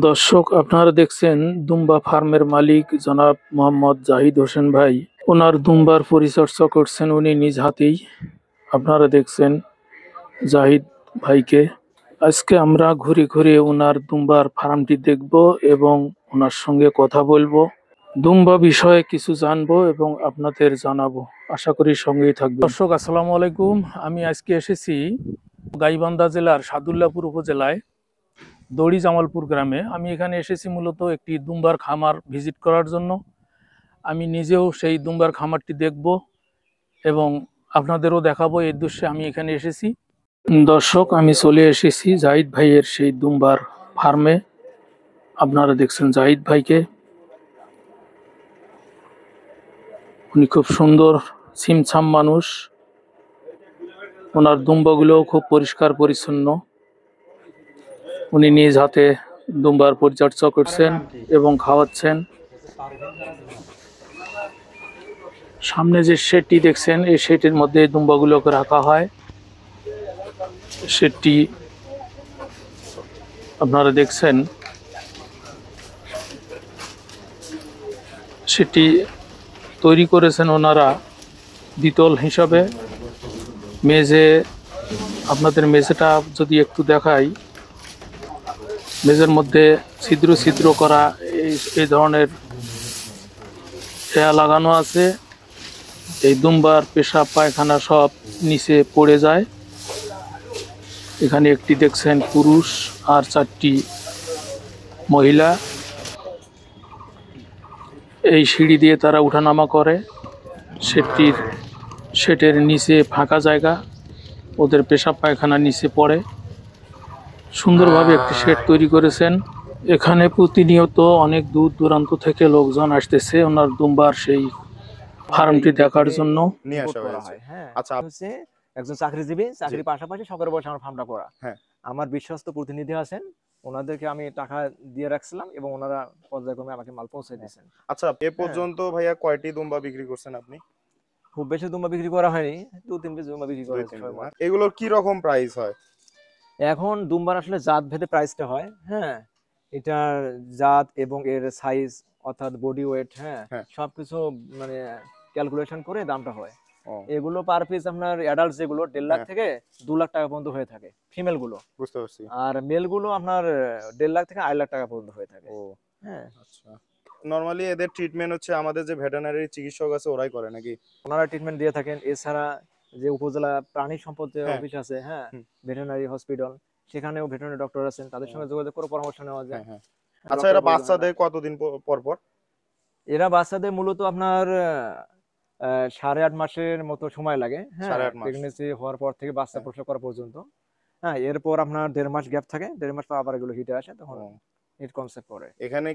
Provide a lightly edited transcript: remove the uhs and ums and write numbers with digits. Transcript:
দর্শক, আপনারা দেখছেন দুম্বা ফার্মের মালিক জনাব মোহাম্মদ জাহিদ হোসেন ভাই। ওনার দুম্বার পরিচর্যা করছেন উনি নিজ হাতেই। আপনারা দেখছেন জাহিদ ভাইকে। আজকে আমরা ঘুরে ঘুরে ওনার দুম্বার ফার্মটি দেখব এবং ওনার সঙ্গে কথা বলবো, দুম্বা বিষয়ে কিছু জানবো এবং আপনাদের জানাবো। আশা করি সঙ্গেই থাকবে। দর্শক, আসসালামু আলাইকুম। আমি আজকে এসেছি গাইবান্ধা জেলার সাদুল্লাপুর উপজেলায় দড়ি জামালপুর গ্রামে। আমি এখানে এসেছি মূলত একটি দুম্বার খামার ভিজিট করার জন্য। আমি নিজেও সেই দুম্বার খামারটি দেখব এবং আপনাদেরও দেখাবো, এই উদ্দেশ্যে আমি এখানে এসেছি। দর্শক, আমি চলে এসেছি জাহিদ ভাইয়ের সেই দুম্বার ফার্মে। আপনারা দেখছেন জাহিদ ভাইকে। উনি খুব সুন্দর ছিমছাম মানুষ। ওনার দুম্বাগুলোও খুব পরিষ্কার পরিচ্ছন্ন। উনি নিজ হাতে দুম্বার পরিচর্যা করছেন এবং খাওয়াচ্ছেন। সামনে যে শেডটি দেখছেন, এই শেডের মধ্যে দুম্বাগুলোকে রাখা হয়। শেডটি আপনারা দেখছেন, সেটি তৈরি করেছেন ওনারা দ্বিতল হিসাবে। মেঝে, আপনাদের মেঝেটা যদি একটু দেখাই, মেঝের মধ্যে ছিদ্র ছিদ্র করা এই ধরনের লাগানো আছে। এই দুম্বার পেশাব পায়খানা সব নিচে পড়ে যায়। এখানে একটি দেখছেন পুরুষ আর 4টি মহিলা। এই সিঁড়ি দিয়ে তারা উঠানামা করে। শেডের নিচে ফাঁকা জায়গা, ওদের পেশাব পায়খানা নিচে পড়ে। সুন্দরভাবে একটি শেড তৈরি করেছেন। এখানে প্রতিনিয়ত অনেক দূর দূরান্ত থেকে লোকজন আসতেছে ওনার দুম্বার সেই ফার্মটি দেখার জন্য। নিয়ে আসা হয়। হ্যাঁ, আচ্ছা, হচ্ছে একজন চাকরিজীবী, চাকরির পাশাপাশি শখের বসে আমার ফার্মটা করা। হ্যাঁ, আমার বিশ্বস্ত প্রতিনিধি আছেন, ওনাদেরকে আমি টাকা দিয়ে রাখছিলাম এবং ওনারা পর্যায়ক্রমে আমাকে মাল পৌঁছে দিয়েছেন। আচ্ছা, এ পর্যন্ত ভাইয়া কয়টি দুম্বা বিক্রি করছেন আপনি? খুব বেশি দুম্বা বিক্রি করা হয়নি, 2-3 পিস দুম্বা বিক্রি করা হয়েছে। এগুলোর কি রকম প্রাইস হয়? এখন দুম্বার আসলে জাত ভেদে প্রাইসটা হয়। হ্যাঁ, এটার জাত এবং এর সাইজ অর্থাৎ বডি ওয়েট, হ্যাঁ, সবকিছু মানে ক্যালকুলেশন করে দামটা হয়। এগুলো পার পিস আপনার অ্যাডাল্ট যেগুলো 1.5 লাখ থেকে 2 লাখ টাকা পর্যন্ত হয়ে থাকে, ফিমেল গুলো। বুঝতে পারছি। আর মেল গুলো আপনার 1.5 লাখ থেকে 2.5 লাখ টাকা পর্যন্ত হয়ে থাকে। হ্যাঁ, আচ্ছা। নরমালি এদের ট্রিটমেন্ট হচ্ছে আমাদের যে ভেটেরিনারি চিকিৎসক আছে ওরাই করে নাকি? ওনারা ট্রিটমেন্ট দিয়ে থাকেন। এছাড়া যে উপজেলা প্রাণী সম্পদ যে অফিস আছে, হ্যাঁ, ভেটেরিনারি হসপিটাল, সেখানেও ভেটেরিনারি ডক্টর আছেন, তাদের সঙ্গে যোগাযোগ করে পরামর্শ নেওয়া যায়। আচ্ছা, এরা বাচ্চাদের কতদিন পর পর? এরা বাচ্চাদের মূলত আপনার 8.5 মাসের মতো সময় লাগে। হ্যাঁ, প্রেগন্যান্সি হওয়ার পর থেকে বাচ্চা প্রসব করা পর্যন্ত। হ্যাঁ, এরপর আপনার 1.5 মাস গ্যাপ থাকে। 1.5 মাস পর আবার এগুলো হিটে আসে, তখন হিট কনসেপ্ট করে। এখানে